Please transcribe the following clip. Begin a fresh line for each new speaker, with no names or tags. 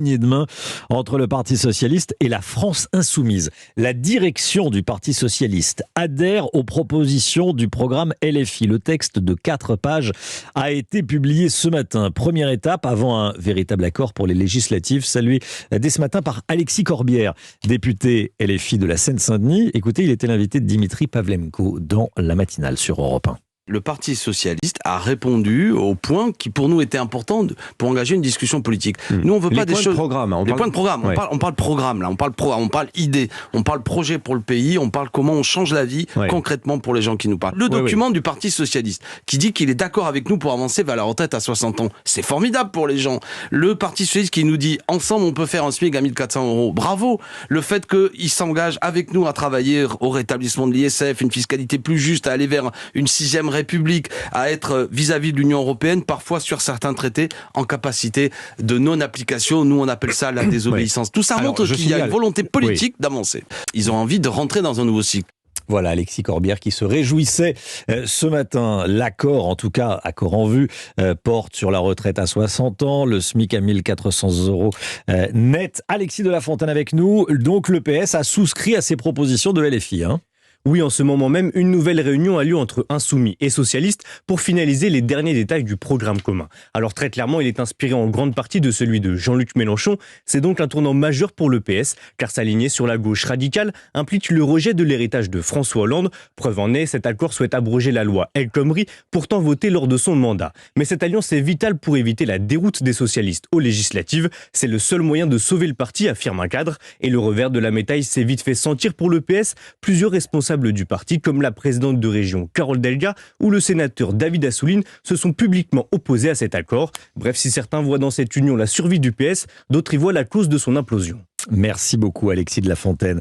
poignée de main entre le Parti socialiste et la France insoumise. La direction du Parti socialiste adhère aux propositions du programme LFI. Le texte de 4 pages a été publié ce matin. Première étape avant un véritable accord pour les législatives, salué dès ce matin par Alexis Corbière, député LFI de la Seine-Saint-Denis. Écoutez, il était l'invité de Dimitri Pavlenko dans la matinale sur Europe 1.
Le Parti socialiste a répondu aux points qui pour nous étaient importants pour engager une discussion politique. Nous on veut pas des choses.
Points de programme.
On parle programme là, on parle idée, on parle projet pour le pays, on parle comment on change la vie concrètement pour les gens qui nous parlent. Le document du Parti socialiste qui dit qu'il est d'accord avec nous pour avancer vers la retraite à 60 ans, c'est formidable pour les gens. Le Parti socialiste qui nous dit ensemble on peut faire un SMIC à 1 400 €, bravo. Le fait qu'il s'engage avec nous à travailler au rétablissement de l'ISF, une fiscalité plus juste, à aller vers une 6e République, à être vis-à-vis de l'Union européenne, parfois sur certains traités en capacité de non-application. Nous, on appelle ça la désobéissance. Tout ça montre qu'il y a une volonté politique d'avancer. Ils ont envie de rentrer dans un nouveau cycle.
Voilà, Alexis Corbière qui se réjouissait ce matin. L'accord, en tout cas, accord en vue, porte sur la retraite à 60 ans, le SMIC à 1 400 € net. Alexis de la Fontaine avec nous. Donc, le PS a souscrit à ces propositions de LFI, hein.
Oui, en ce moment même, une nouvelle réunion a lieu entre insoumis et socialistes pour finaliser les derniers détails du programme commun. Alors très clairement, il est inspiré en grande partie de celui de Jean-Luc Mélenchon. C'est donc un tournant majeur pour le PS, car s'aligner sur la gauche radicale implique le rejet de l'héritage de François Hollande. Preuve en est, cet accord souhaite abroger la loi El Khomri, pourtant votée lors de son mandat. Mais cette alliance est vitale pour éviter la déroute des socialistes aux législatives. C'est le seul moyen de sauver le parti, affirme un cadre. Et le revers de la médaille s'est vite fait sentir pour le PS. Plusieurs responsables du parti, comme la présidente de région Carole Delga ou le sénateur David Assouline, se sont publiquement opposés à cet accord. Bref, si certains voient dans cette union la survie du PS, d'autres y voient la cause de son implosion.
Merci beaucoup Alexis de la Fontaine.